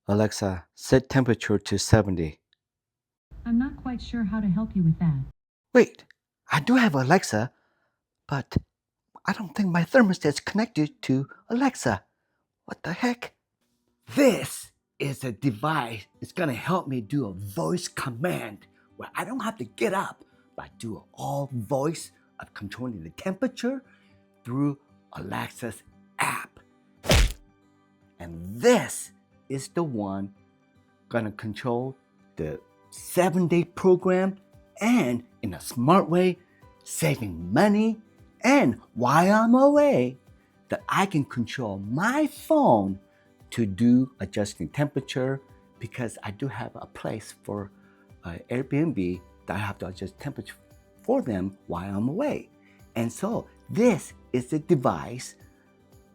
Alexa, set temperature to 70. I'm not quite sure how to help you with that. Wait, I do have Alexa, but I don't think my thermostat's connected to Alexa. What the heck? This is a device. It's gonna help me do a voice command where I don't have to get up, but do an all voice of controlling the temperature through Alexa's app. And this is the one gonna control the 7-day program and in a smart way, saving money. And while I'm away, that I can control my phone to do adjusting temperature because I do have a place for Airbnb that I have to adjust temperature for them while I'm away. And so this is a device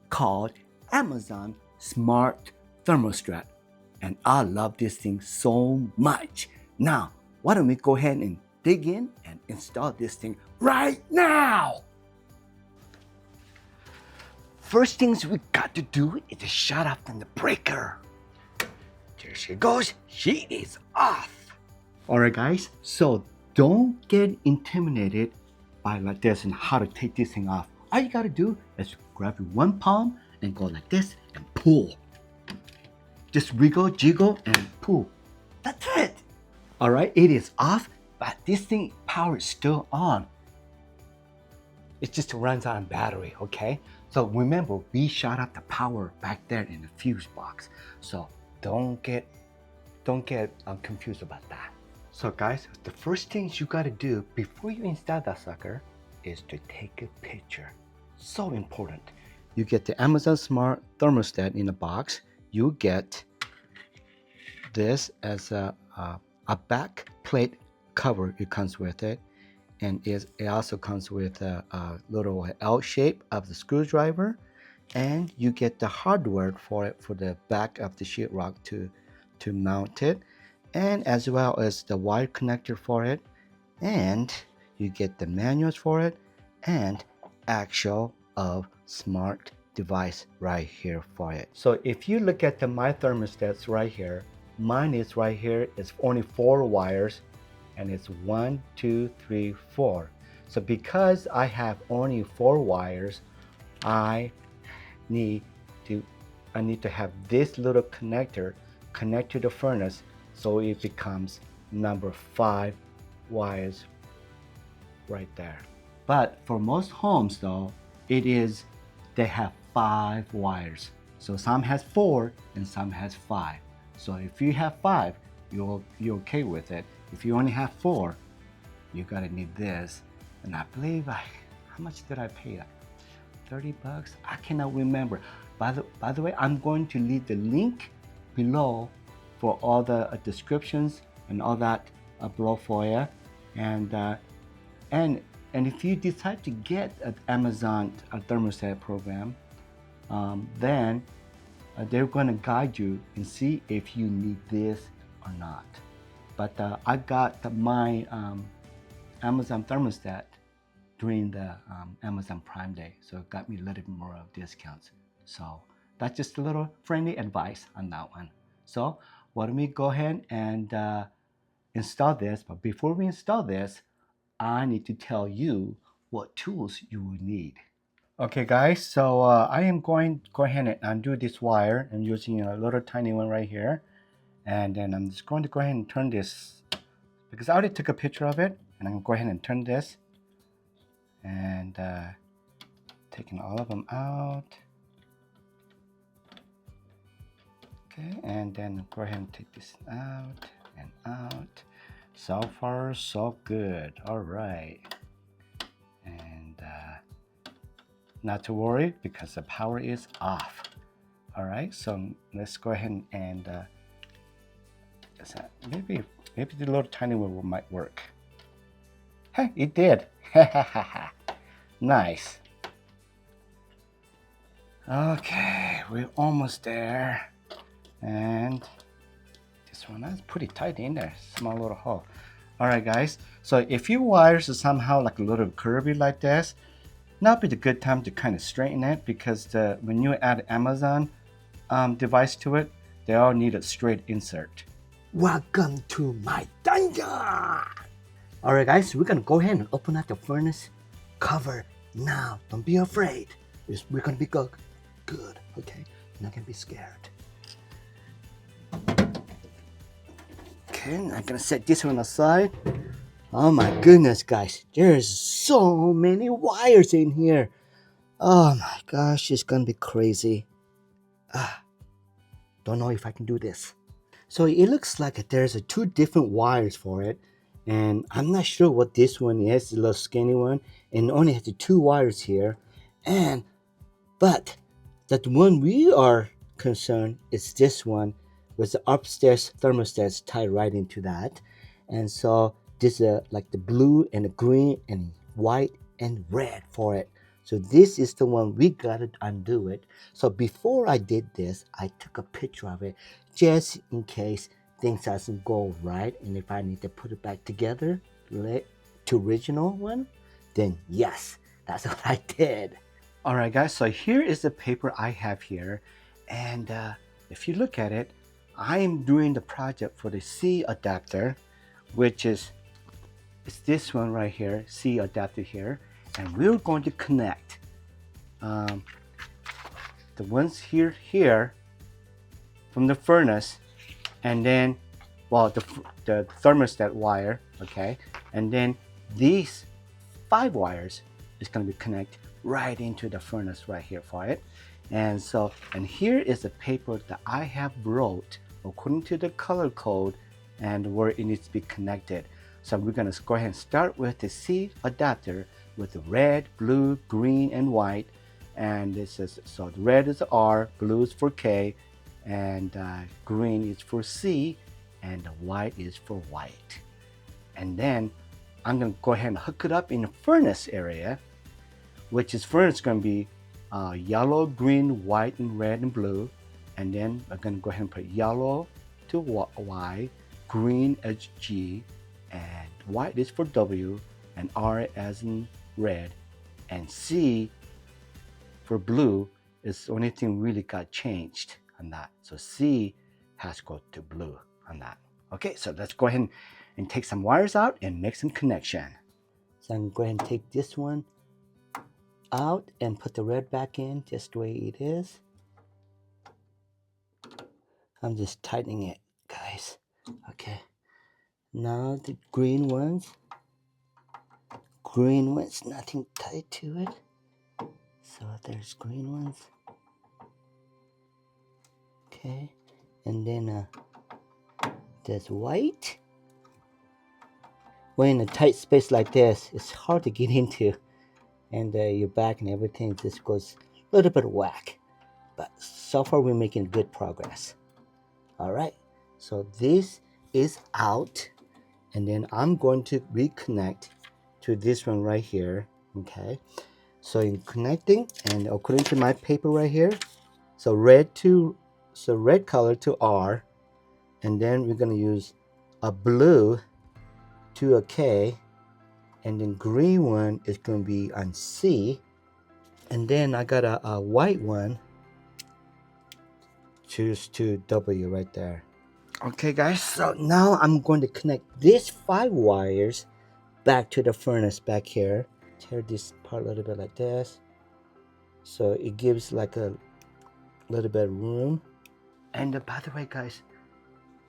called Amazon Smart Thermostat. And I love this thing so much. Now, why don't we go ahead and dig in and install this thing right now? First things we got to do is to shut off the breaker. There she goes. She is off. All right, guys. So don't get intimidated by like this and how to take this thing off. All you got to do is grab your one palm and go like this and pull. Just wiggle, jiggle, and pull. That's it. All right, it is off, but this thing power is still on. It just runs on battery, okay? So remember, we shut off the power back there in the fuse box. So don't get confused about that. So guys, the first things you gotta do before you install that sucker is to take a picture. So important. You get the Amazon Smart Thermostat in a box. You get this as a back plate cover. It comes with it. And it also comes with a little L shape of the screwdriver, and you get the hardware for it for the back of the sheetrock to mount it, and as well as the wire connector for it, and you get the manuals for it, and actual of smart device right here for it. So if you look at my thermostats right here, mine is right here. It's only 4 wires. And it's 1, 2, 3, 4. So because I have only 4 wires, I need to have this little connector connect to the furnace, so it becomes number 5 wires right there. But for most homes though, they have 5 wires. So some has 4 and some has 5. So if you have 5, you're okay with it. If you only have 4, you gotta need this. And I believe how much did I pay? Like $30? I cannot remember. By the way, I'm going to leave the link below for all the descriptions and all that below for you. And if you decide to get an Amazon thermostat program, then they're going to guide you and see if you need this or not. But I got my Amazon thermostat during the Amazon Prime Day, so it got me a little bit more of discounts. So that's just a little friendly advice on that one. So why don't we go ahead and install this? But before we install this, I need to tell you what tools you will need. Okay guys, so I am going to go ahead and undo this wire. I'm using a little tiny one right here. And then I'm just going to go ahead and turn this, because I already took a picture of it, and I'm going to go ahead and turn this, and taking all of them out. Okay, and then go ahead and take this out and out. So far, so good. All right. And not to worry, because the power is off. All right, so let's go ahead and maybe the little tiny one might work. Hey, it did. Nice. Okay, we're almost there. And this one is pretty tight in there. Small little hole. All right, guys. So if your wires are somehow like a little curvy like this, now be the good time to kind of straighten it, because when you add Amazon device to it, They all need a straight insert. Welcome to my dungeon! Alright guys, we're gonna go ahead and open up the furnace cover now. Don't be afraid. We're gonna be good, okay? You're not gonna be scared. Okay, I'm gonna set this one aside. Oh my goodness, guys, there's so many wires in here. Oh my gosh, it's gonna be crazy. Don't know if I can do this. So it looks like there's two different wires for it, and I'm not sure what this one is, the little skinny one, and only has the two wires here. But the one we are concerned is this one with the upstairs thermostats tied right into that. And so this is like the blue and the green and white and red for it. So this is the one we gotta undo it. So before I did this, I took a picture of it just in case things doesn't go right, and if I need to put it back together to original one, then yes, that's what I did. Alright guys, so here is the paper I have here, and if you look at it, I am doing the project for the C-adapter, which is this one right here, C-adapter here, and we're going to connect the ones here from the furnace, and then, well, the thermostat wire, okay, and then these 5 wires is going to be connected right into the furnace right here for it. And so, and here is the paper that I have wrote according to the color code and where it needs to be connected. So we're going to go ahead and start with the C adapter with the red, blue, green, and white. And this is, so the red is R, blue is for K, and green is for C, and the white is for white. And then I'm going to go ahead and hook it up in the furnace area, which is furnace going to be yellow, green, white, and red, and blue. And then I'm going to go ahead and put yellow to Y, green as G, and white is for W, and R as in red, and C for blue is the only thing really got changed on that. So C has to go to blue on that. Okay, so let's go ahead and take some wires out and make some connection. So I'm going to go ahead and take this one out and put the red back in just the way it is. I'm just tightening it, guys. Okay, now the green ones, nothing tied to it. So there's green ones. Okay, and then there's white. When in a tight space like this, it's hard to get into, and your back and everything just goes a little bit whack. But so far we're making good progress. All right, so this is out, and then I'm going to reconnect to this one right here. Okay, so in connecting, and according to my paper right here, so red color to R, and then we're going to use a blue to a K, and then green one is going to be on C, and then I got a white one choose to W right there. Okay guys, so now I'm going to connect these 5 wires back to the furnace back here. Tear this part a little bit like this, so it gives like a little bit of room. And by the way guys,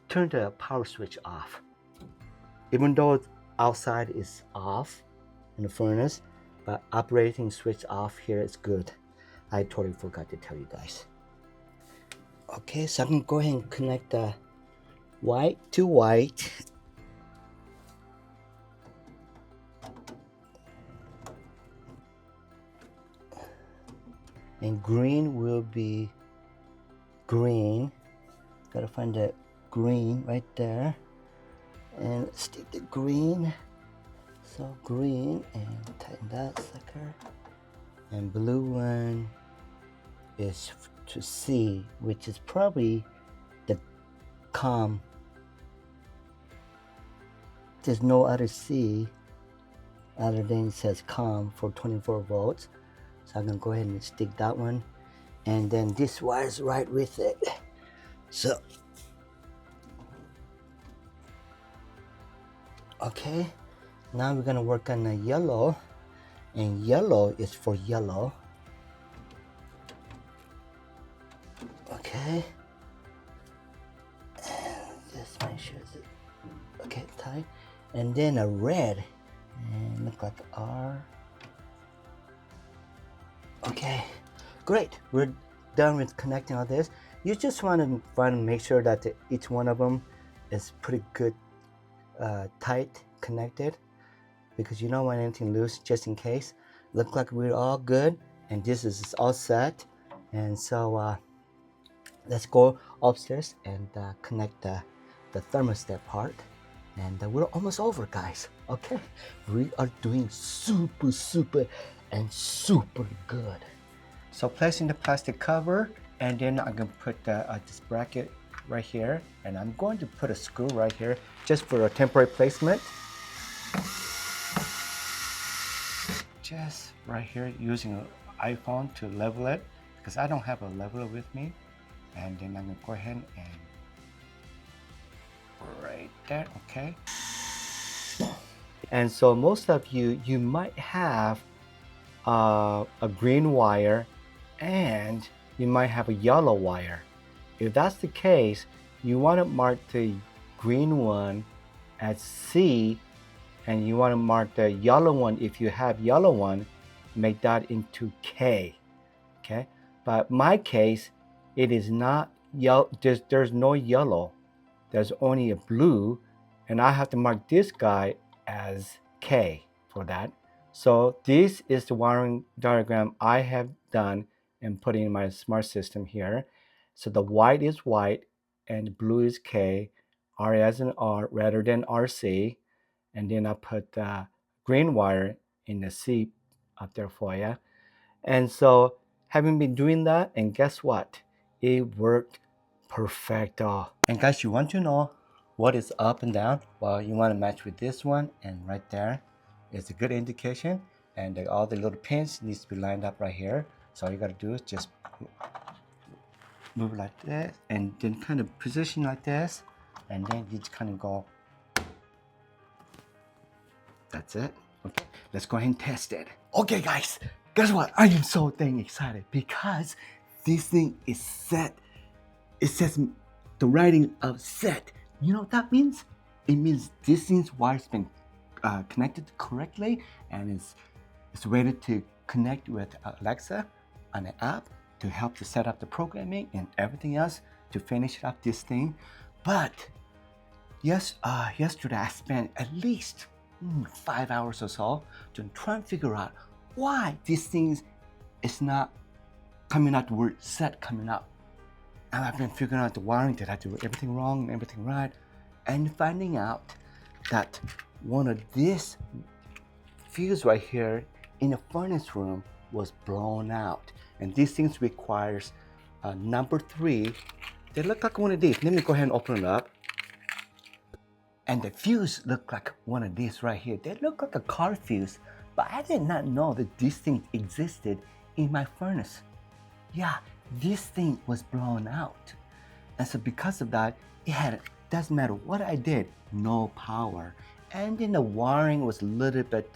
turn the power switch off. Even though outside is off in the furnace, but operating switch off here is good. I totally forgot to tell you guys. Okay, so I'm going to go ahead and connect the white to white. And green will be green. Gotta find the green right there. And let's stick the green. So green, and tighten that sucker. And blue one is to C, which is probably the COM. There's no other C other than it says COM for 24 volts. So I'm gonna go ahead and stick that one, and then this wire's right with it. So, okay, now we're gonna work on the yellow, and yellow is for yellow. Okay, and just make sure it's okay tight, and then a red, and look like R. Okay, great. We're done with connecting all this. You just want to make sure that each one of them is pretty good, tight connected, because you don't want anything loose, just in case. Look like we're all good, and this is all set. And so let's go upstairs and connect the thermostat part. And we're almost over, guys. Okay, we are doing super good. So placing the plastic cover, and then I'm gonna put this bracket right here, and I'm going to put a screw right here just for a temporary placement. Just right here, using an iPhone to level it, because I don't have a leveler with me. And then I'm gonna go ahead and right there, okay. And so most of you might have a green wire, and you might have a yellow wire. If that's the case, you want to mark the green one as C, and you want to mark the yellow one, if you have yellow one, make that into K. Okay, but my case, it is not yellow. There's no yellow, there's only a blue, and I have to mark this guy as K for that. So this is the wiring diagram I have done and put in my smart system here. So the white is white and blue is K, R as in R rather than RC, and then I put the green wire in the C up there for you. And so having been doing that, and guess what? It worked perfecto. And guys, you want to know what is up and down? Well, you want to match with this one, and right there is a good indication. And all the little pins needs to be lined up right here. So all you got to do is just move like this, and then kind of position like this, and then you just kind of go. That's it. Okay, let's go ahead and test it. Okay, guys, guess what? I am so dang excited because this thing is set. It says the writing of set. You know what that means? It means this thing's wire's been connected correctly, and it's ready to connect with Alexa on the app to help to set up the programming and everything else to finish up this thing. But yesterday I spent at least 5 hours or so to try and figure out why this thing is not coming out, the word set coming up. And I've been figuring out the wiring, did I do everything wrong and everything right, and finding out that one of these fuse right here in the furnace room was blown out, and these things requires number 3. They look like one of these. Let me go ahead and open it up. And the fuse looked like one of these right here. They look like a car fuse, but I did not know that this thing existed in my furnace. Yeah, this thing was blown out. And so because of that, doesn't matter what I did, no power. And then the wiring was a little bit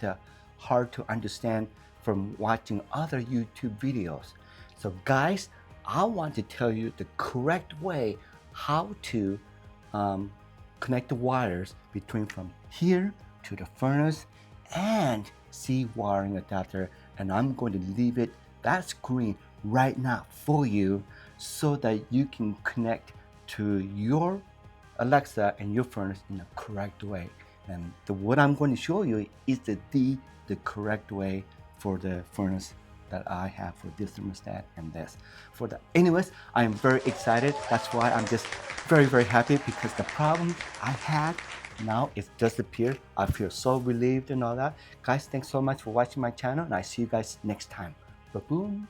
hard to understand from watching other YouTube videos. So guys, I want to tell you the correct way how to connect the wires between from here to the furnace and C wiring adapter, and I'm going to leave that screen right now for you so that you can connect to your Alexa and your furnace in the correct way. And what I'm going to show you is the correct way for the furnace that I have for this thermostat and this. Anyways, I am very excited. That's why I'm just very happy, because the problem I had now it's disappeared. I feel so relieved and all that. Guys, thanks so much for watching my channel, and I see you guys next time. Ba-boom.